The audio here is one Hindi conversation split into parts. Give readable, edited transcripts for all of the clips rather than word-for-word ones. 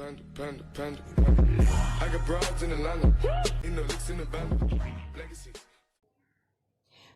Panda, panda, panda, panda. I got broads in Atlanta, in the licks in the band. Legacy.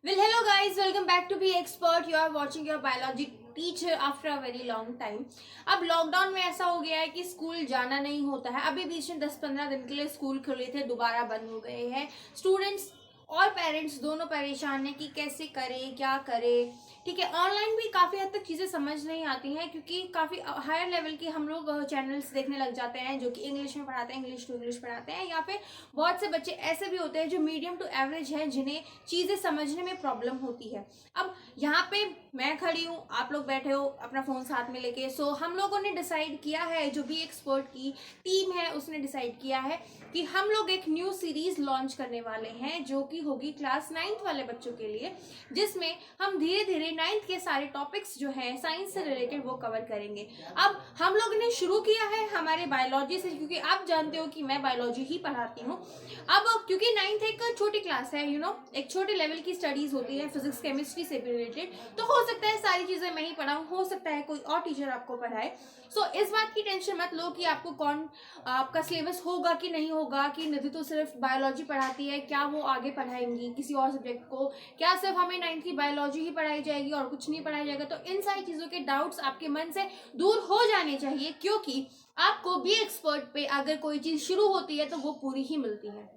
Well, hello guys, welcome back to Be Expert. You are watching your biology teacher after a very long time. अब लॉकडाउन में ऐसा हो गया है कि स्कूल जाना नहीं होता है. अभी बीच में 10-15 दिन के लिए स्कूल खुले थे, दोबारा बंद हो गए हैं. स्टूडेंट्स और पेरेंट्स दोनों परेशान हैं कि कैसे करें, क्या करें. ठीक है, ऑनलाइन भी काफ़ी हद तक चीज़ें समझ नहीं आती हैं क्योंकि काफ़ी हायर लेवल की हम लोग चैनल्स देखने लग जाते हैं जो कि इंग्लिश में पढ़ाते हैं, इंग्लिश टू इंग्लिश पढ़ाते हैं, या फिर बहुत से बच्चे ऐसे भी होते हैं जो मीडियम टू एवरेज हैं जिन्हें चीज़ें समझने में प्रॉब्लम होती है. अब यहाँ पे मैं खड़ी हूँ, आप लोग बैठे हो अपना फ़ोन साथ में लेके. सो हम लोगों ने डिसाइड किया है, जो भी एक्सपर्ट की टीम है उसने डिसाइड किया है कि हम लोग एक न्यू सीरीज लॉन्च करने वाले हैं जो कि होगी क्लास 9th वाले बच्चों के लिए, जिसमें हम धीरे धीरे 9th के सारे टॉपिक्स जो है साइंस से रिलेटेड वो कवर करेंगे. अब हम लोग ने शुरू किया है हमारे बायोलॉजी से, क्योंकि आप जानते हो कि मैं बायोलॉजी ही पढ़ाती हूँ. अब क्योंकि 9th एक छोटी क्लास है, एक छोटे लेवल की स्टडीज होती है फिजिक्स केमिस्ट्री से भी रिलेटेड, तो हो सकता है सारी चीज़ें मैं ही पढ़ाऊँ, हो सकता है कोई और टीचर आपको पढ़ाए. सो इस बात की टेंशन मत लो कि आपको आपका सिलेबस होगा कि नहीं होगा, कि निधि तो सिर्फ बायोलॉजी पढ़ाती है, क्या वो आगे पढ़ाएंगी किसी और सब्जेक्ट को, क्या सिर्फ हमें 9th की बायोलॉजी ही पढ़ाई जाएगी और कुछ नहीं पढ़ाया जाएगा. तो इन सारी चीज़ों के डाउट्स आपके मन से दूर हो जाने चाहिए, क्योंकि आपको बी एक्सपर्ट पे अगर कोई चीज़ शुरू होती है तो वो पूरी ही मिलती है.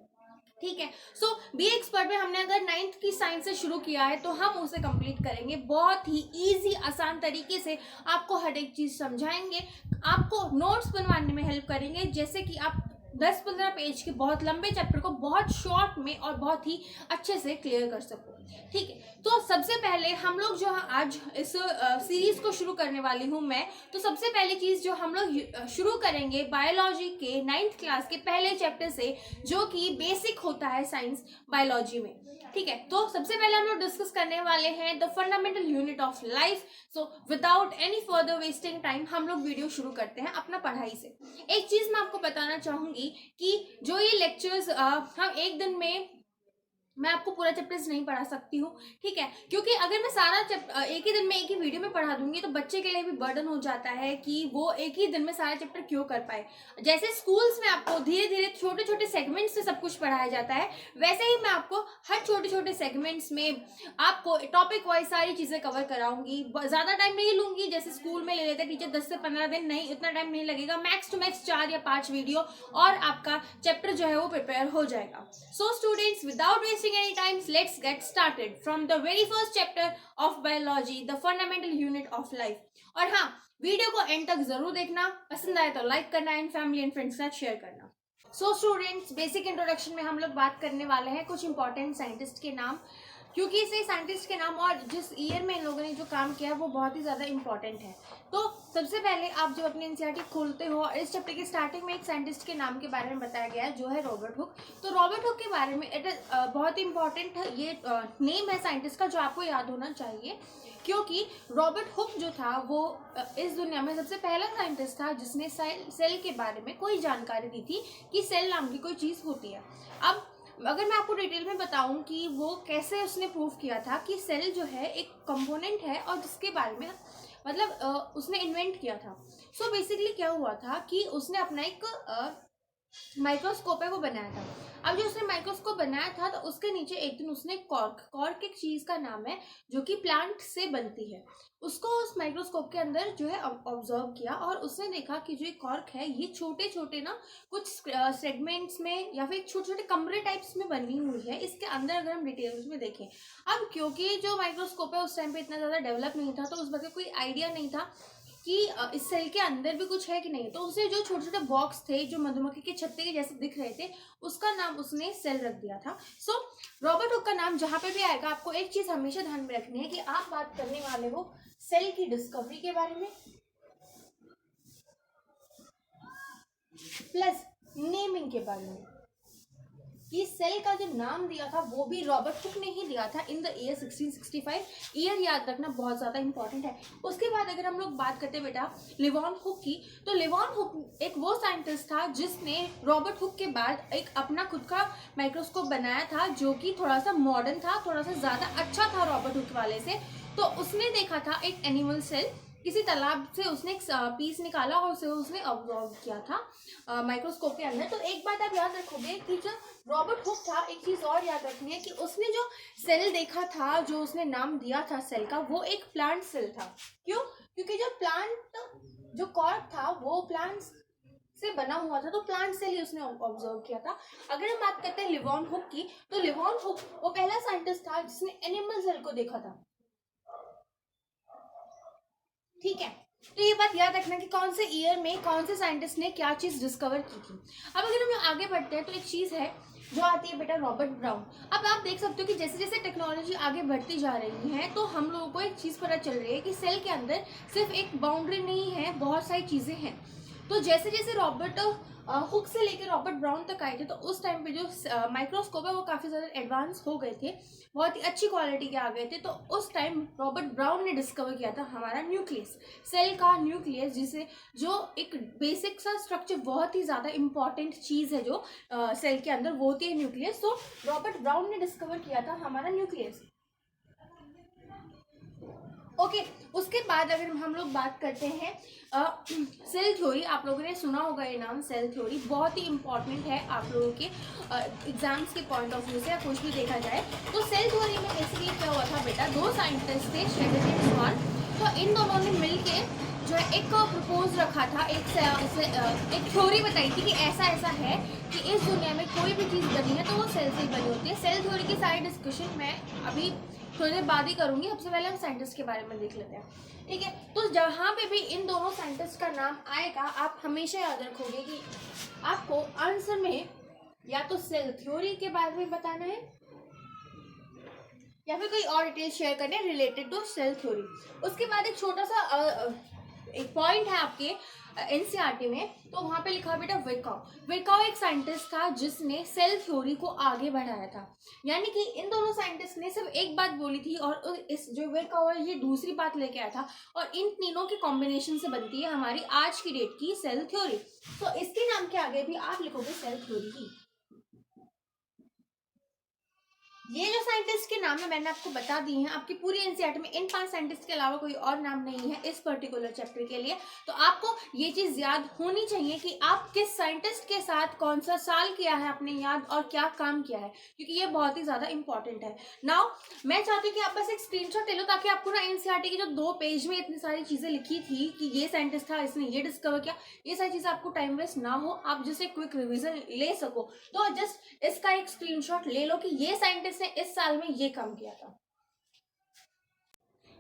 ठीक है, सो बी एक्सपर्ट में हमने अगर 9th की साइंस से शुरू किया है तो हम उसे कंप्लीट करेंगे. बहुत ही इजी आसान तरीके से आपको हर एक चीज़ समझाएंगे, आपको नोट्स बनवाने में हेल्प करेंगे, जैसे कि आप 10-15 पेज के बहुत लंबे चैप्टर को बहुत शॉर्ट में और बहुत ही अच्छे से क्लियर कर सको. ठीक है, तो सबसे पहले हम लोग जो आज इस सीरीज को शुरू करने वाली हूँ मैं, तो सबसे पहली चीज़ जो हम लोग शुरू करेंगे बायोलॉजी के 9th क्लास के पहले चैप्टर से, जो कि बेसिक होता है साइंस बायोलॉजी में. ठीक है, तो सबसे पहले हम लोग डिस्कस करने वाले हैं the fundamental unit of life. So without any further wasting time हम लोग वीडियो शुरू करते हैं अपना पढ़ाई से. एक चीज़ मैं आपको बताना चाहूँगी कि जो ये लेक्चर्स हम एक दिन में, मैं आपको पूरा चैप्टर्स नहीं पढ़ा सकती हूँ. ठीक है, क्योंकि अगर मैं सारा चैप्टर एक ही दिन में एक ही वीडियो में पढ़ा दूंगी तो बच्चे के लिए भी बर्डन हो जाता है कि वो एक ही दिन में सारा चैप्टर क्यों कर पाए. जैसे स्कूल्स में आपको धीरे धीरे छोटे छोटे सेगमेंट्स से सब कुछ पढ़ाया जाता है, वैसे ही मैं आपको हर छोटे छोटे सेगमेंट्स में आपको टॉपिक वाइज सारी चीज़ें कवर कराऊंगी. ज़्यादा टाइम नहीं लूंगी, जैसे स्कूल में ले लेते टीचर 10 से 15 दिन, नहीं इतना टाइम नहीं लगेगा. मैक्स टू मैक्स 4 या 5 वीडियो और आपका चैप्टर जो है वो प्रिपेयर हो जाएगा. So students, without wasting any times, let's get started from the very first chapter of biology, the fundamental unit of life. और हाँ, वीडियो को एंड तक जरूर देखना, पसंद आए तो लाइक करना एंड फैमिली एंड फ्रेंड्स के साथ शेयर करना. सो स्टूडेंट्स, बेसिक इंट्रोडक्शन में हम लोग बात करने वाले हैं कुछ इंपॉर्टेंट साइंटिस्ट के नाम, क्योंकि इसे साइंटिस्ट के नाम और जिस ईयर में इन लोगों ने जो काम किया वो बहुत ही ज़्यादा इंपॉर्टेंट है. तो सबसे पहले आप जब अपनी एनसीईआरटी खोलते हो, इस चैप्टर के स्टार्टिंग में एक साइंटिस्ट के नाम के बारे में बताया गया है जो है रॉबर्ट हुक. तो रॉबर्ट हुक के बारे में बहुत ही इंपॉर्टेंट ये नेम है साइंटिस्ट का जो आपको याद होना चाहिए, क्योंकि रॉबर्ट हुक जो था वो इस दुनिया में सबसे पहला साइंटिस्ट था जिसने सेल के बारे में कोई जानकारी दी थी कि सेल नाम की कोई चीज़ होती है. अब अगर मैं आपको डिटेल में बताऊं कि वो कैसे उसने प्रूव किया था कि सेल जो है एक कंपोनेंट है और जिसके बारे में मतलब उसने इन्वेंट किया था. सो बेसिकली क्या हुआ था कि उसने अपना एक माइक्रोस्कोप है वो बनाया था. अब जो उसने माइक्रोस्कोप बनाया था तो उसके नीचे एक दिन उसने कॉर्क एक चीज़ का नाम है जो कि प्लांट से बनती है, उसको उस माइक्रोस्कोप के अंदर जो है ऑब्जर्व किया और उसने देखा कि जो ये कॉर्क है ये छोटे छोटे ना कुछ सेगमेंट्स में या फिर छोटे छोटे कमरे टाइप्स में बनी हुई है. इसके अंदर अगर हम डिटेल्स में देखें, अब क्योंकि जो माइक्रोस्कोप है उस टाइम पे इतना ज़्यादा डेवलप नहीं था, तो उस बात का कोई आइडिया नहीं था कि इस सेल के अंदर भी कुछ है कि नहीं. तो उसे जो छोटे छोटे बॉक्स थे जो मधुमक्खी के छत्ते के जैसे दिख रहे थे, उसका नाम उसने सेल रख दिया था. सो रॉबर्ट हुक का नाम जहाँ पे भी आएगा आपको एक चीज़ हमेशा ध्यान में रखनी है कि आप बात करने वाले हो सेल की डिस्कवरी के बारे में प्लस नेमिंग के बारे में. कि सेल का जो नाम दिया था वो भी रॉबर्ट हुक ने ही दिया था इन द ईयर 1665. ईयर याद रखना बहुत ज़्यादा इंपॉर्टेंट है. उसके बाद अगर हम लोग बात करते हैं बेटा लिवॉन हुक की, तो लिवॉन हुक एक वो साइंटिस्ट था जिसने रॉबर्ट हुक के बाद एक अपना खुद का माइक्रोस्कोप बनाया था जो कि थोड़ा सा मॉडर्न था, थोड़ा सा ज़्यादा अच्छा था रॉबर्ट हुक वाले से. तो उसने देखा था एक एनिमल सेल किसी तालाब से उसने एक पीस निकाला और उसे उसने ऑब्जर्व किया था माइक्रोस्कोप के अंदर। तो एक बात आप याद रखोगे कि जो रॉबर्ट हुक था, एक चीज और याद रखनी है कि उसने जो सेल देखा था, जो उसने नाम दिया था सेल का, वो एक प्लांट सेल था। क्यों? क्योंकि जो प्लांट, जो कॉर्क था वो प्लांट से बना हुआ था, तो प्लांट सेल ही उसने ऑब्जर्व किया था। अगर हम बात करते हैं लिवॉन हुक की, तो लिवॉन हुक वो पहला साइंटिस्ट था जिसने एनिमल सेल को देखा था। ठीक है, तो ये बात याद रखना कि कौन से ईयर में कौन से साइंटिस्ट ने क्या चीज डिस्कवर की थी। अब अगर हम आगे बढ़ते हैं तो एक चीज है जो आती है बेटा, रॉबर्ट ब्राउन। अब आप देख सकते हो कि जैसे जैसे टेक्नोलॉजी आगे बढ़ती जा रही है तो हम लोगों को एक चीज पता चल रही है कि सेल के अंदर सिर्फ एक बाउंड्री नहीं है, बहुत सारी चीजें हैं। तो जैसे जैसे रॉबर्ट हुक से लेकर रॉबर्ट ब्राउन तक आए थे, तो उस टाइम पे जो माइक्रोस्कोप है वो काफी ज्यादा एडवांस हो गए थे, बहुत ही अच्छी क्वालिटी के आ गए थे। तो उस टाइम रॉबर्ट ब्राउन ने डिस्कवर किया था हमारा न्यूक्लियस, सेल का न्यूक्लियस, जिसे जो एक बेसिक सा स्ट्रक्चर, बहुत ही ज्यादा इंपॉर्टेंट चीज है जो सेल के अंदर, वो होती है न्यूक्लियस। तो रॉबर्ट ब्राउन ने डिस्कवर किया था हमारा न्यूक्लियस। ओके, उसके बाद अगर हम लोग बात करते हैं सेल थ्योरी, आप लोगों ने सुना होगा ये नाम, सेल थ्योरी बहुत ही इंपॉर्टेंट है आप लोगों के एग्जाम्स के पॉइंट ऑफ व्यू से, या कुछ भी देखा जाए तो। सेल थ्योरी में बेसिकली क्या हुआ था बेटा, दो साइंटिस्ट थे, शेल्डन एंड स्वान। तो इन दोनों ने मिलके जो है एक प्रपोज रखा था, एक थ्योरी बताई थी कि ऐसा ऐसा है कि इस दुनिया में कोई भी चीज़ बनी है तो वो सेल से ही बनी होती है। सेल थ्योरी की सारी डिस्कशन मैं अभी थोड़ी देर बाद ही करूंगी, सबसे पहले हम साइंटिस्ट के बारे में देख लेते हैं। ठीक है, तो जहां पे भी इन दोनों साइंटिस्ट का नाम आएगा, आप हमेशा याद रखोगे कि आपको आंसर में या तो सेल थ्योरी के बारे में बताना है या फिर कोई और डिटेल शेयर करने हैं रिलेटेड टू सेल थ्योरी। उसके बाद एक छोटा सा एक पॉइंट है आपके एनसीईआरटी में, तो वहां पे लिखा बेटा विरकाउ। विरकाउ एक साइंटिस्ट था जिसने सेल थ्योरी को आगे बढ़ाया था। यानी कि इन दोनों साइंटिस्ट ने सिर्फ एक बात बोली थी और इस जो विरकाउ है ये दूसरी बात लेके आया था, और इन तीनों के कॉम्बिनेशन से बनती है हमारी आज की डेट की सेल थ्योरी। तो इसके नाम के आगे भी आप लिखोगे सेल थ्योरी ही। ये जो साइंटिस्ट के नाम है मैंने आपको बता दी हैं, आपकी पूरी एनसीईआरटी में इन 5 साइंटिस्ट के अलावा कोई और नाम नहीं है इस पर्टिकुलर चैप्टर के लिए। तो आपको ये चीज याद होनी चाहिए कि आप किस साइंटिस्ट के साथ कौन सा साल किया है आपने याद, और क्या काम किया है, क्योंकि ये बहुत ही ज्यादा इंपॉर्टेंट है। नाउ मैं चाहती हूँ कि आप बस एक स्क्रीनशॉट ले लो, ताकि आपको ना एनसीईआरटी के जो 2 पेज में इतनी सारी चीजें लिखी थी कि ये साइंटिस्ट था, इसने ये डिस्कवर किया, ये सारी चीजें आपको टाइम वेस्ट ना हो, आप जस्ट एक क्विक रिविजन ले सको। तो जस्ट इसका एक स्क्रीनशॉट ले लो कि ये साइंटिस्ट ने इस साल में ये काम किया था।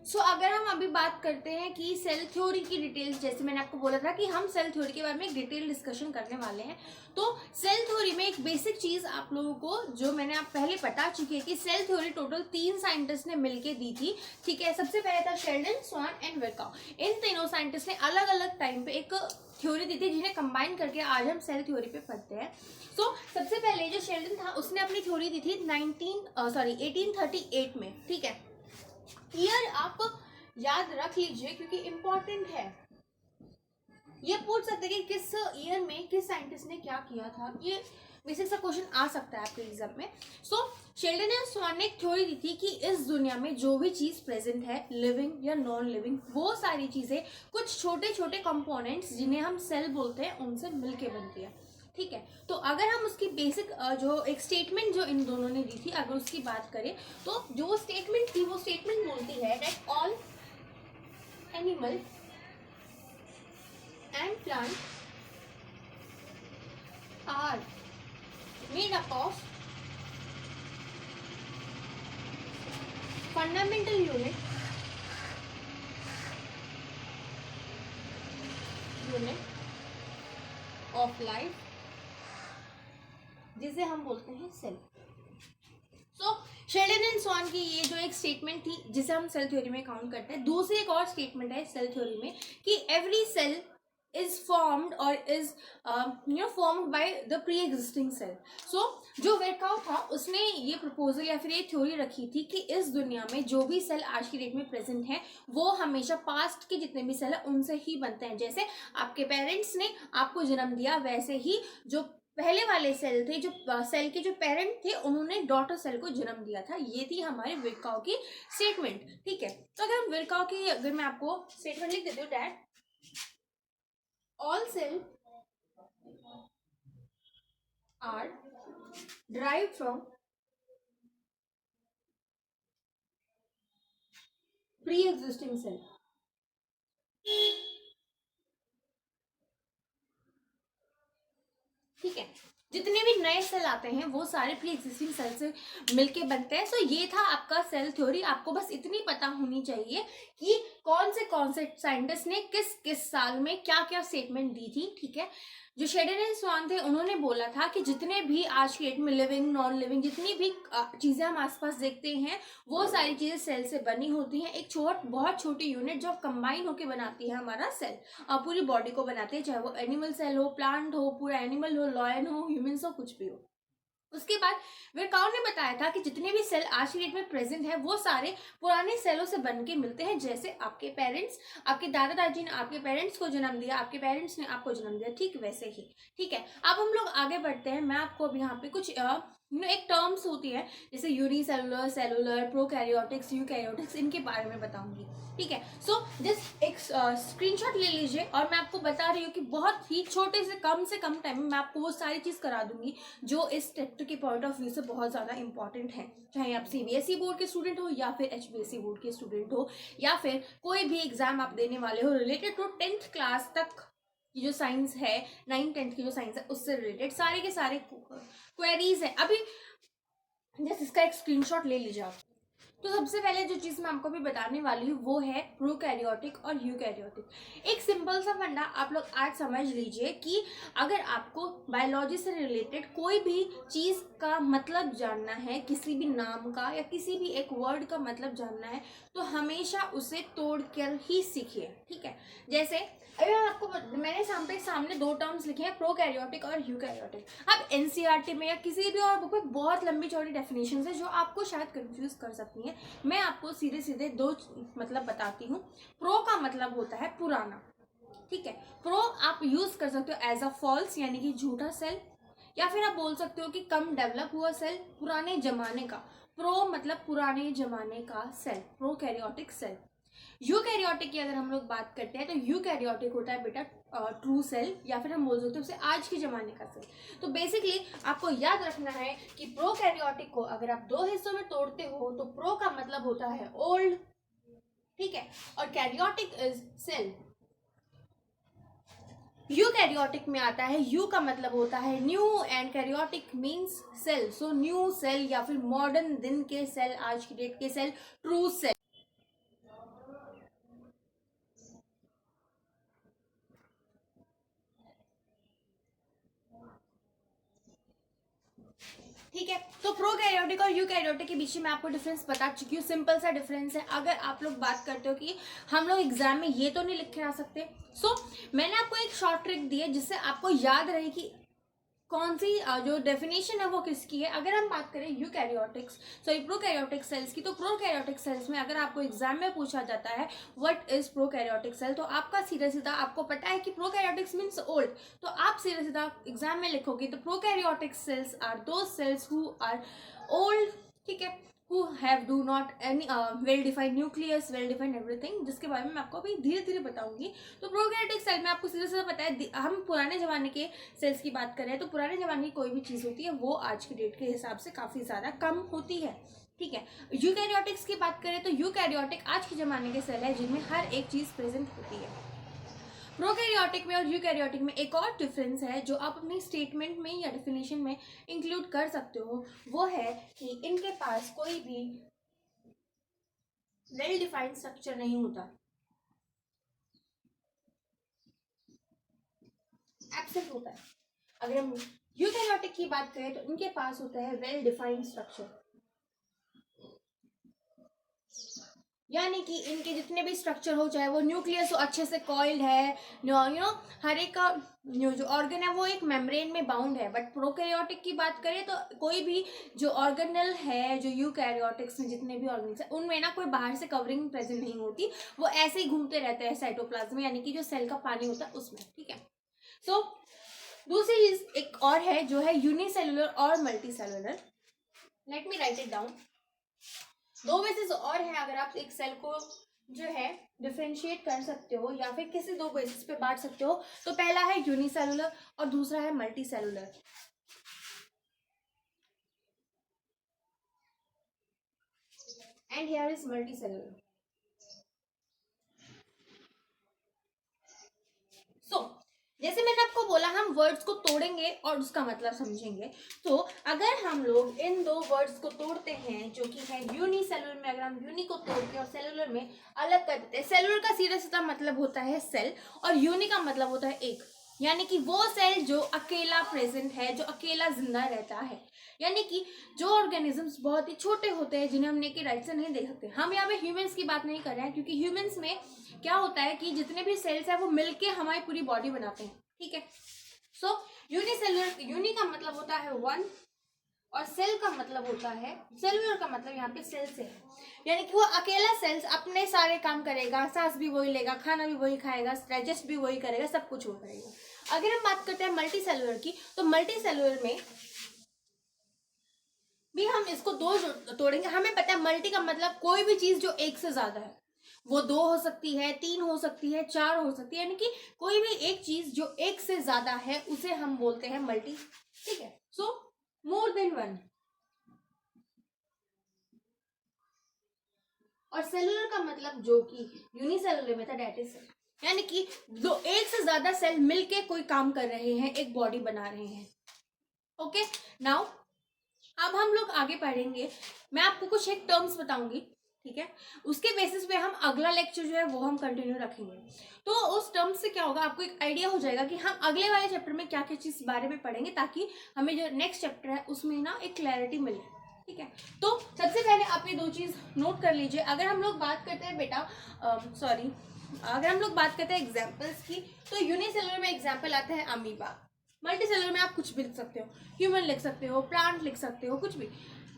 सो अगर हम अभी बात करते हैं कि सेल थ्योरी की डिटेल्स, जैसे मैंने आपको बोला था कि हम सेल थ्योरी के बारे में एक डिटेल डिस्कशन करने वाले हैं, तो सेल थ्योरी में एक बेसिक चीज आप लोगों को जो मैंने आप पहले बता चुकी है कि सेल थ्योरी टोटल 3 साइंटिस्ट ने मिलके दी थी। ठीक है, सबसे पहले था शेल्डन, स्वान एंड विरकाउ। इन तीनों साइंटिस्ट ने अलग अलग टाइम पे एक थ्योरी दी थी, जिन्हें कंबाइन करके आज हम सेल थ्योरी पे पढ़ते हैं। तो सबसे पहले जो शेल्डन था उसने अपनी थ्योरी दी थी 1838 में। ठीक है, ईयर आप याद रख लीजिए क्योंकि इंपॉर्टेंट है। ये पूछ सकते हैं कि किस ईयर में किस साइंटिस्ट ने क्या किया था, ये बेसिक सा क्वेश्चन आ सकता है आपके एग्जाम में। सो शेल्डन एंड स्वान ने एक थ्योरी दी थी कि इस दुनिया में जो भी चीज प्रेजेंट है, लिविंग या नॉन लिविंग, वो सारी चीजें कुछ छोटे छोटे कंपोनेंट्स जिन्हें हम सेल बोलते हैं उनसे मिलके बनती है। ठीक है, तो अगर हम उसकी बेसिक जो एक स्टेटमेंट जो इन दोनों ने दी थी, अगर उसकी बात करें तो जो स्टेटमेंट थी वो स्टेटमेंट बोलती है that all animal and plant are made up of fundamental unit of life, जिसे हम बोलते हैं cell. So Schleiden and Schwann की ये जो एक स्टेटमेंट थी जिसे हम सेल थ्योरी में काउंट करते हैं। दूसरी एक और स्टेटमेंट है सेल थ्योरी में कि एवरी सेल इज फॉर्म्ड और is formed by the pre existing cell. So जो विरकाउ था उसने ये प्रपोजल या फिर ये थ्योरी रखी थी कि इस दुनिया में जो भी सेल आज की डेट में प्रेजेंट है वो हमेशा पास्ट के जितने भी सेल है उनसे ही बनते हैं। जैसे आपके पेरेंट्स ने आपको जन्म दिया, वैसे ही जो पहले वाले सेल थे, जो सेल के जो पेरेंट थे, उन्होंने डॉटर सेल को जन्म दिया था। ये थी हमारे विर्काउ की स्टेटमेंट, ठीक है। तो अगर हम विर्काउ की, अगर मैं आपको स्टेटमेंट लिख देती हूँ, that all cell are derived from pre-existing cell। ठीक है, जितने भी नए सेल आते हैं वो सारे प्री एग्जिस्टिंग सेल से मिलके बनते हैं। सो ये था आपका सेल थ्योरी। आपको बस इतनी पता होनी चाहिए कि कौन से साइंटिस्ट ने किस किस साल में क्या क्या स्टेटमेंट दी थी, ठीक है। जो शेडन एंड स्वान थे, उन्होंने बोला था कि जितने भी आज के डेट में लिविंग नॉन लिविंग जितनी भी चीजें हम आसपास देखते हैं, वो सारी चीजें सेल से बनी होती हैं। एक बहुत छोटी यूनिट जो कंबाइन होकर बनाती है हमारा सेल, पूरी बॉडी को बनाते हैं, चाहे वो एनिमल सेल हो, प्लांट हो, पूरा एनिमल हो, लॉयन हो, ह्यूमंस हो, कुछ भी हो। उसके बाद विर्काउ ने बताया था कि जितने भी सेल आज की डेट में प्रेजेंट है वो सारे पुराने सेलों से बन के मिलते हैं। जैसे आपके पेरेंट्स, आपके दादा दादी ने आपके पेरेंट्स को जन्म दिया, आपके पेरेंट्स ने आपको जन्म दिया, ठीक वैसे ही, ठीक है। अब हम लोग आगे बढ़ते हैं। मैं आपको अब यहाँ पे कुछ एक टर्म्स होती है, जैसे यूनिसेलुलर, सेलुलर, प्रोकैरियोटिक्स, यूकैरियोटिक्स, इनके बारे में बताऊंगी, ठीक है। सो जस्ट एक स्क्रीनशॉट ले लीजिए और मैं आपको बता रही हूँ कि बहुत ही छोटे से कम टाइम में मैं आपको वो सारी चीज़ करा दूंगी जो इस चैप्टर के पॉइंट ऑफ व्यू से बहुत ज़्यादा इंपॉर्टेंट है। चाहे आप सीबीएसई बोर्ड के स्टूडेंट हो या फिर एचबीएसई बोर्ड के स्टूडेंट हो, या फिर कोई भी एग्जाम आप देने वाले हो रिलेटेड टू 10th क्लास तक की जो साइंस है, 9th-10th की जो साइंस है, उससे रिलेटेड सारे के सारे क्वेरीज है। अभी जस्ट इसका एक स्क्रीनशॉट ले लीजिए आप। तो सबसे पहले जो चीज मैं आपको भी बताने वाली हूँ वो है प्रोकैरियोटिक और यूकैरियोटिक। एक सिंपल सा फंडा आप लोग आज समझ लीजिए कि अगर आपको बायोलॉजी से रिलेटेड कोई भी चीज का मतलब जानना है, किसी भी नाम का या किसी भी एक वर्ड का मतलब जानना है, तो हमेशा उसे तोड़ कर ही सीखिए, ठीक है। जैसे अभी आपको मैंने सामने दो टर्म्स लिखे हैं, प्रोकैरियोटिक और यूकैरियोटिक। अब एनसीईआरटी में या किसी भी और बुक में बहुत लंबी चौड़ी डेफिनेशन है जो आपको शायद कंफ्यूज कर सकती हैं। मैं आपको सीधे सीधे दो मतलब बताती हूँ। प्रो का मतलब होता है पुराना, ठीक है। प्रो आप यूज कर सकते हो एज अ फॉल्स, यानी कि झूठा सेल, या फिर आप बोल सकते हो कि कम डेवलप हुआ सेल, पुराने जमाने का। प्रो मतलब पुराने जमाने का सेल, प्रोकैरियोटिक सेल। यूकैरियोटिक की अगर हम लोग बात करते हैं तो यूकैरियोटिक होता है बेटा ट्रू सेल, या फिर हम बोल सकते हैं उसे आज के जमाने का सेल। तो बेसिकली आपको याद रखना है कि प्रोकैरियोटिक को अगर आप दो हिस्सों में तोड़ते हो तो प्रो का मतलब होता है ओल्ड, ठीक है, और कैरियोटिक इज सेल। यूकैरियोटिक में आता है, यू का मतलब होता है new and karyotic means cell. So new cell या फिर मॉडर्न दिन के सेल, आज की डेट के सेल, ट्रू सेल। ठीक है, तो प्रोकैरियोटिक और यूकैरियोटिक के बीच में आपको डिफरेंस बता चुकी हूँ। सिंपल सा डिफरेंस है। अगर आप लोग बात करते हो कि हम लोग एग्जाम में ये तो नहीं लिख के आ सकते, सो मैंने आपको एक शॉर्ट ट्रिक दी है जिससे आपको याद रहे कि कौन सी जो डेफिनेशन है वो किसकी है। अगर हम बात करें प्रोकैरियोटिक सेल्स की, तो प्रोकैरियोटिक सेल्स में अगर आपको एग्जाम में पूछा जाता है व्हाट इज प्रोकैरियोटिक सेल, तो आपका सीधा सीधा आपको पता है कि प्रोकैरियोटिक्स मींस ओल्ड, तो आप सीधा सीधा एग्जाम में लिखोगे तो प्रोकैरियोटिक सेल्स आर दो सेल्स हु आर ओल्ड, ठीक है, who have do not any well defined nucleus, well defined everything, जिसके बारे में मैं आपको अभी धीरे धीरे बताऊंगी। तो प्रोकैरियोटिक सेल में आपको सीधा सीधा पता है, हम पुराने जमाने के सेल्स की बात करें तो पुराने जमाने की कोई भी चीज़ होती है वो आज की डेट के हिसाब से काफ़ी ज़्यादा कम होती है, ठीक है। यूकैरियोटिक्स की बात करें तो यूकैरियोटिक आज के ज़माने के सेल है जिनमें हर एक चीज़ प्रेजेंट होती है। प्रोकैरियोटिक में और यूकैरियोटिक में एक और डिफरेंस है जो आप अपनी स्टेटमेंट में या डेफिनेशन में इंक्लूड कर सकते हो, वो है कि इनके पास कोई भी वेल डिफाइंड स्ट्रक्चर नहीं होता, एब्सेंट होता है। अगर हम यूकैरियोटिक की बात करें तो इनके पास होता है वेल डिफाइंड स्ट्रक्चर, यानी कि इनके जितने भी स्ट्रक्चर हो, चाहे वो न्यूक्लियस हो अच्छे से कॉइल्ड है, हर एक का जो ऑर्गन है वो एक मेम्ब्रेन में बाउंड है। बट प्रोकैरियोटिक की बात करें तो कोई भी जो ऑर्गेनल है, जो यूकैरियोटिक्स में जितने भी ऑर्गन्स है उनमें ना कोई बाहर से कवरिंग प्रेजेंट नहीं होती, वो ऐसे ही घूमते रहते हैं साइटोप्लाज्म में, यानी कि जो सेल का पानी होता है उसमें, ठीक है। सो दूसरी चीज, एक एक और है जो है यूनिसेलुलर और multi cellular. Let me right it down. दो बेसिस और है अगर आप एक सेल को जो है डिफरेंशिएट कर सकते हो या फिर किसी दो बेसिस पे बांट सकते हो, तो पहला है यूनिसेलुलर और दूसरा है multi cellular. And here is multi cellular. So जैसे मैंने आपको बोला हम वर्ड्स को तोड़ेंगे और उसका मतलब समझेंगे। तो अगर हम लोग इन दो वर्ड्स को तोड़ते हैं जो कि है यूनिसेलुलर में, अगर हम यूनि को तोड़ के और सेलुलर में अलग कर देते हैं, सेलुलर का सीधा सीधा मतलब होता है सेल और यूनि का मतलब होता है एक, यानी कि वो सेल जो अकेला प्रेजेंट है, जो अकेला जिंदा रहता है। यानी कि जो ऑर्गेनिजम्स बहुत ही छोटे होते हैं जिन्हें हम नेकेड आइज से नहीं देख सकते। हम यहाँ पे ह्यूमंस की बात नहीं कर रहे हैं क्योंकि ह्यूमंस में क्या होता है कि जितने भी सेल्स है वो मिलके हमारी पूरी बॉडी बनाते हैं, ठीक है। सो यूनिसेलुलर, यूनि का मतलब होता है वन और सेल का मतलब होता है, सेलुलर का मतलब यहाँ पे सेल से है, यानी कि वो अकेला सेल्स अपने सारे काम करेगा, सांस भी वही लेगा, खाना भी वही खाएगा, डाइजेस्ट भी वही करेगा, सब कुछ वो करेगा। अगर हम बात करते हैं मल्टी सेलुलर की, तो मल्टी सेलुलर में भी हम इसको दो तोड़ेंगे। हमें पता है मल्टी का मतलब कोई भी चीज जो एक से ज्यादा है, वो दो हो सकती है, तीन हो सकती है, चार हो सकती है, यानी कि कोई भी एक चीज जो एक से ज्यादा है उसे हम बोलते हैं मल्टी, ठीक है। सो मोर देन वन। और सेलुलर का मतलब जो कि यूनिसेलुलर में था, डेट इज सेल, यानी कि दो एक से ज्यादा सेल मिलके कोई काम कर रहे हैं, एक बॉडी बना रहे हैं। ओके, नाउ अब हम लोग आगे पढ़ेंगे। मैं आपको कुछ एक टर्म्स बताऊंगी, ठीक है, उसके बेसिस पे हम अगला लेक्चर जो है वो हम कंटिन्यू रखेंगे। तो उस टर्म्स से क्या होगा, आपको एक आइडिया हो जाएगा कि हम अगले वाले चैप्टर में क्या क्या चीज बारे में पढ़ेंगे, ताकि हमें जो नेक्स्ट चैप्टर है उसमें ना एक क्लैरिटी मिले, ठीक है। तो सबसे पहले आप ये दो चीज नोट कर लीजिए। अगर हम लोग बात करते हैं बेटा, अगर हम लोग बात करते हैं एग्जाम्पल्स की, तो यूनिसेलुलर में एग्जाम्पल आता है अमीबा। मल्टी सेलुलर में आप कुछ भी लिख सकते हो, ह्यूमन लिख सकते हो, प्लांट लिख सकते हो, कुछ भी।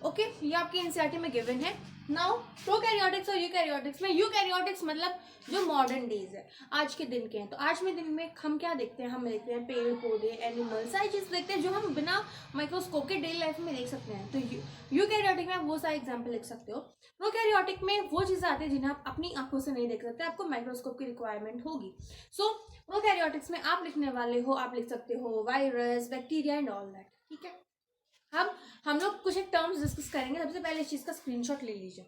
ओके, ये आपके एनसीईआरटी में गिवन है। नाउ प्रोकैरियोटिक्स और यूकैरियोटिक्स में, यूकैरियोटिक्स मतलब जो मॉडर्न डेज है, आज के दिन के हैं। तो आज में दिन में हम क्या देखते हैं, हम देखते हैं पेड़ पौधे, एनिमल, सारी चीज देखते हैं जो हम बिना माइक्रोस्कोप के डेली लाइफ में देख सकते हैं। तो यूकैरियोटिक में आप वो सारे एग्जाम्पल लिख सकते हो। प्रोकैरियोटिक में वो चीजें आती है जिन्हें आप अपनी आंखों से नहीं देख सकते, आपको माइक्रोस्कोप की रिक्वायरमेंट होगी। सो प्रोकैरियोटिक्स में आप लिखने वाले हो, आप लिख सकते हो virus, bacteria and all that, ठीक है। अब हम लोग कुछ एक टर्म्स डिस्कस करेंगे। सबसे पहले इस चीज का स्क्रीनशॉट ले लीजिए।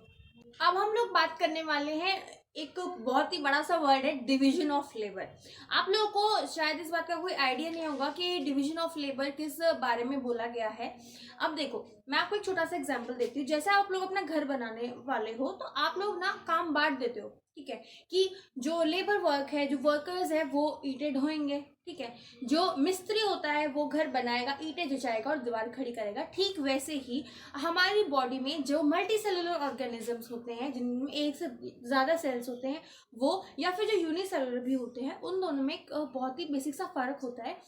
अब हम लोग बात करने वाले हैं, एक बहुत ही बड़ा सा वर्ड है डिवीजन ऑफ लेबर। आप लोगों को शायद इस बात का कोई आइडिया नहीं होगा कि डिवीजन ऑफ लेबर किस बारे में बोला गया है। अब देखो, मैं आपको एक छोटा सा एग्जांपल देती हूँ। जैसे आप लोग अपना घर बनाने वाले हो तो आप लोग ना काम बांट देते हो, ठीक है, कि जो लेबर वर्क है, जो वर्कर्स है वो ईंटें ढोएंगे, ठीक है, जो मिस्त्री होता है वो घर बनाएगा, ईंटें जचाएगा और दीवार खड़ी करेगा। ठीक वैसे ही हमारी बॉडी में जो मल्टी सेलुलर ऑर्गेनिजम्स होते हैं, जिनमें एक से ज्यादा सेल्स होते हैं, वो या फिर जो यूनिसेलुलर भी होते हैं, उन दोनों में बहुत ही बेसिक सा फर्क होता है।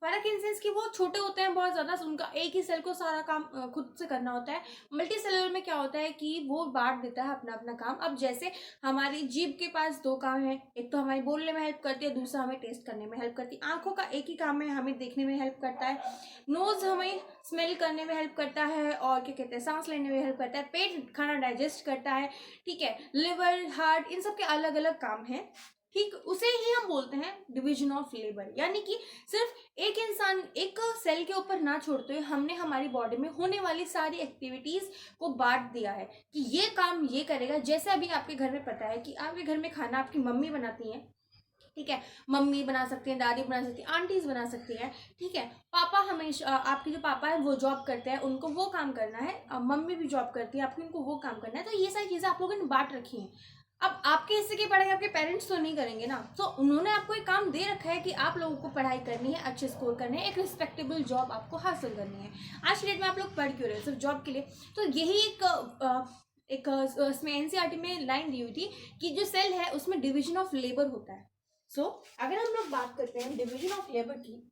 फर्क इन सेंस कि वो छोटे होते हैं बहुत ज्यादा, उनका एक ही सेल को सारा काम खुद से करना होता है। मल्टी सेलुलर में क्या होता है कि वो बांट देता है अपना अपना काम। अब जैसे हमारी जीभ के पास दो काम है, एक तो हमारे बोलने में हेल्प करती है, दूसरा हमें टेस्ट करने में हेल्प करती है। आंखों का एक ही काम है, हमें देखने में हेल्प करता है। नोज हमें स्मेल करने में हेल्प करता है, और क्या कहते हैं, सांस लेने में हेल्प करता है। पेट खाना डाइजेस्ट करता है, ठीक है। लिवर, हार्ट, इन सब के अलग अलग काम है, ठीक। उसे ही हम बोलते हैं डिवीजन ऑफ लेबर। यानी कि सिर्फ एक इंसान एक सेल के ऊपर ना छोड़ते हुए हमने हमारी बॉडी में होने वाली सारी एक्टिविटीज को बांट दिया है कि ये काम ये करेगा। जैसे अभी आपके घर में पता है कि आपके घर में खाना आपकी मम्मी बनाती हैं, ठीक है, मम्मी बना सकती हैं, दादी बना सकती हैं, आंटीज बना सकती हैं, ठीक है। पापा हमेशा, आपके जो पापा है वो जॉब करते हैं, उनको वो काम करना है। मम्मी भी जॉब करती है, आपकी उनको वो काम करना है। तो ये सारी चीजें आप लोगों ने बांट रखी हैं। अब आपके हिस्से की पढ़ाई आपके पेरेंट्स तो नहीं करेंगे ना, तो उन्होंने आपको एक काम दे रखा है कि आप लोगों को पढ़ाई करनी है, अच्छे स्कोर करने हैं, एक रिस्पेक्टेबल जॉब आपको हासिल करनी है। आज की डेट में आप लोग पढ़ क्यों रहे, सिर्फ जॉब के लिए? तो यही एक उसमें एनसीईआरटी में लाइन दी हुई थी कि जो सेल है उसमें डिवीजन ऑफ लेबर होता है। सो अगर हम लोग बात करते हैं डिवीजन ऑफ लेबर की,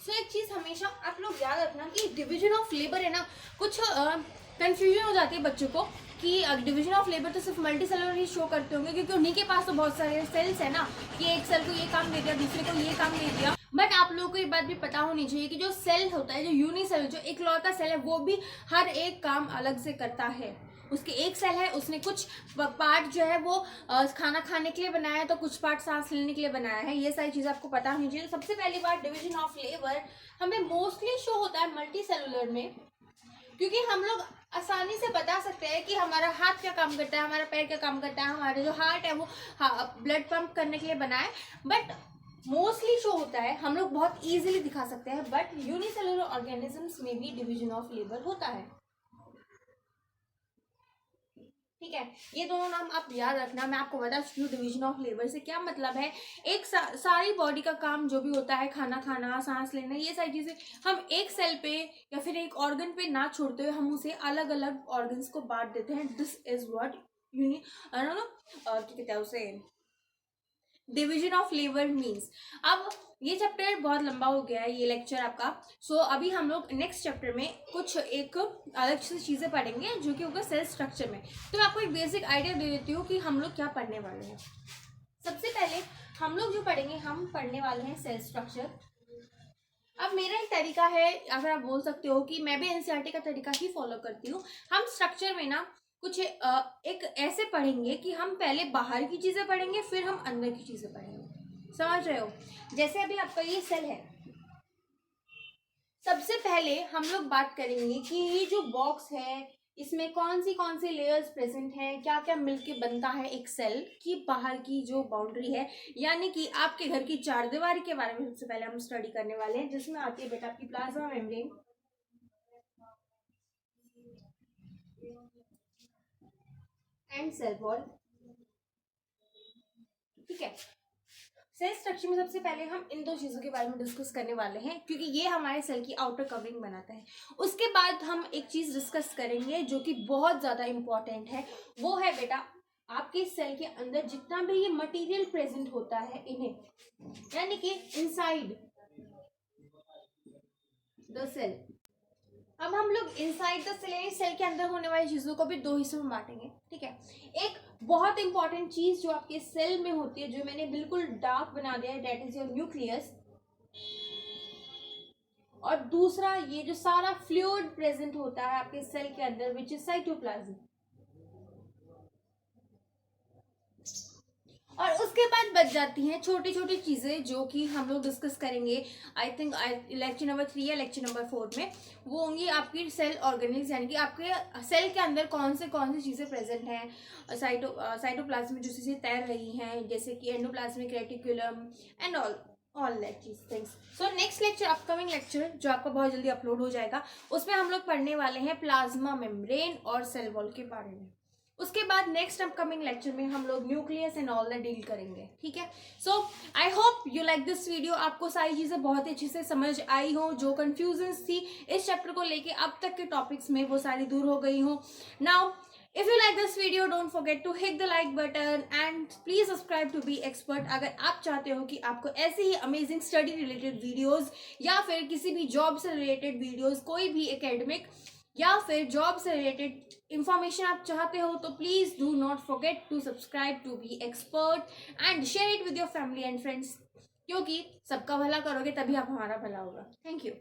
एक चीज हमेशा आप लोग याद रखना कि डिवीजन ऑफ लेबर है ना, कुछ कंफ्यूजन हो जाती है बच्चों को कि डिवीजन ऑफ लेबर तो सिर्फ मल्टी सेलुलर ही शो करते होंगे, क्योंकि उन्हीं के पास तो बहुत सारे सेल्स है ना, कि एक सेल को ये काम दे दिया, दूसरे को ये काम दे दिया। बट आप लोगों को ये बात भी पता होनी चाहिए कि जो सेल होता है, जो यूनिसेल, जो इकलौता सेल है, वो भी हर एक काम अलग से करता है। उसके एक सेल है, उसने कुछ पार्ट जो है वो खाना खाने के लिए बनाया है, तो कुछ पार्ट सांस लेने के लिए बनाया है। ये सारी चीज़ें आपको पता होनी चाहिए। तो सबसे पहली बात, डिवीजन ऑफ लेबर हमें मोस्टली शो होता है मल्टी सेलुलर में, क्योंकि हम लोग आसानी से बता सकते हैं कि हमारा हाथ क्या काम करता है, हमारा पैर क्या काम करता है, हमारा जो हार्ट है वो ब्लड पंप करने के लिए बना है। बट मोस्टली शो होता है, हम लोग बहुत इजीली दिखा सकते हैं। बट यूनिसेलुलर ऑर्गेनिजम्स में भी डिवीजन ऑफ लेबर होता है, ठीक है। ये दोनों नाम आप याद रखना। मैं आपको बता चुकी हूँ डिवीजन ऑफ लेबर से क्या मतलब है। एक सारी बॉडी का काम जो भी होता है, खाना खाना, सांस लेना, ये सारी चीजें हम एक सेल पे या फिर एक ऑर्गन पे ना छोड़ते हुए हम उसे अलग अलग ऑर्गन्स को बांट देते हैं। दिस इज व्हाट क्या कहते हैं उसे, डिवीजन ऑफ लेबर मीन्स। अब ये चैप्टर बहुत लंबा हो गया है, ये लेक्चर आपका। सो अभी हम लोग नेक्स्ट चैप्टर में कुछ एक अलग से चीज़ें पढ़ेंगे जो कि होगा सेल स्ट्रक्चर में। तो मैं आपको एक बेसिक आइडिया दे देती हूँ कि हम लोग क्या पढ़ने वाले हैं। सबसे पहले हम लोग जो पढ़ेंगे, हम पढ़ने वाले हैं सेल स्ट्रक्चर। अब मेरा एक तरीका है, अगर आप बोल सकते हो कि मैं भी एनसीईआरटी का तरीका ही फॉलो करती हूँ। हम स्ट्रक्चर में ना कुछ एक ऐसे पढ़ेंगे कि हम पहले बाहर की चीज़ें पढ़ेंगे, फिर हम अंदर की चीज़ें पढ़ेंगे। समझ रहे हो? जैसे अभी आपका ये सेल है, सबसे पहले हम लोग बात करेंगे कि ये जो बॉक्स है, इसमें कौन सी लेयर्स प्रेजेंट हैं, क्या क्या मिलके बनता है एक सेल की बाहर की जो बाउंड्री है। यानी कि आपके घर की चारदीवारी के बारे में सबसे पहले हम स्टडी करने वाले हैं, जिसमें आती है बेटा आपकी plasma membrane and cell wall, ठीक है। सेल स्ट्रक्चर में सबसे पहले हम इन दो चीज़ों के बारे में डिस्कस करने वाले हैं, क्योंकि ये हमारे सेल की आउटर कवरिंग बनाता है। उसके बाद हम एक चीज़ डिस्कस करेंगे जो कि बहुत ज़्यादा इंपॉर्टेंट है, वो है बेटा आपके सेल के अंदर जितना भी ये मटेरियल प्रेजेंट होता है इन्हें, यानी कि इनसाइड द सेल। अब हम लोग इनसाइड द सेल यानी सेल के अंदर होने वाली चीज़ों को भी दो हिस्सों में बांटेंगे, ठीक है। एक बहुत इंपॉर्टेंट चीज़ जो आपके सेल में होती है, जो मैंने बिल्कुल डार्क बना दिया है, दैट इज योर न्यूक्लियस। और दूसरा ये जो सारा फ्लूइड प्रेजेंट होता है आपके सेल के अंदर, विच इज साइटोप्लाज्म। और उसके बाद बच जाती हैं छोटी छोटी चीज़ें जो कि हम लोग डिस्कस करेंगे, आई थिंक लेक्चर नंबर 3 या लेक्चर नंबर 4 में। वो होंगी आपकी सेल ऑर्गेनिक्स, यानी कि आपके सेल के अंदर कौन सी चीज़ें प्रेजेंट हैं। साइटोप्लाज्म में जो चीज़ें तैर रही हैं, जैसे कि endoplasmic reticulum and all that things. So next lecture, upcoming lecture जो आपका बहुत जल्दी अपलोड हो जाएगा, उसमें हम लोग पढ़ने वाले हैं प्लाज्मा मेम्ब्रेन और सेल वॉल के बारे में। उसके बाद नेक्स्ट अपकमिंग लेक्चर में हम लोग nucleus and all that deal करेंगे, ठीक है। So I hope you like this video. आपको सारी चीज़ें बहुत ही अच्छे से समझ आई हो, जो कंफ्यूजन्स थी इस चैप्टर को लेके अब तक के टॉपिक्स में, वो सारी दूर हो गई हो। Now if you like this video, don't forget to hit the like button and please subscribe to Be Expert। अगर आप चाहते हो कि आपको ऐसे ही अमेजिंग स्टडी रिलेटेड वीडियोस या फिर किसी भी जॉब से रिलेटेड वीडियोस, कोई भी एकेडमिक या फिर जॉब से रिलेटेड इंफॉर्मेशन आप चाहते हो, तो please do not forget to subscribe to be expert and share it with your family and friends, क्योंकि सबका भला करोगे तभी आप हमारा भला होगा। Thank you.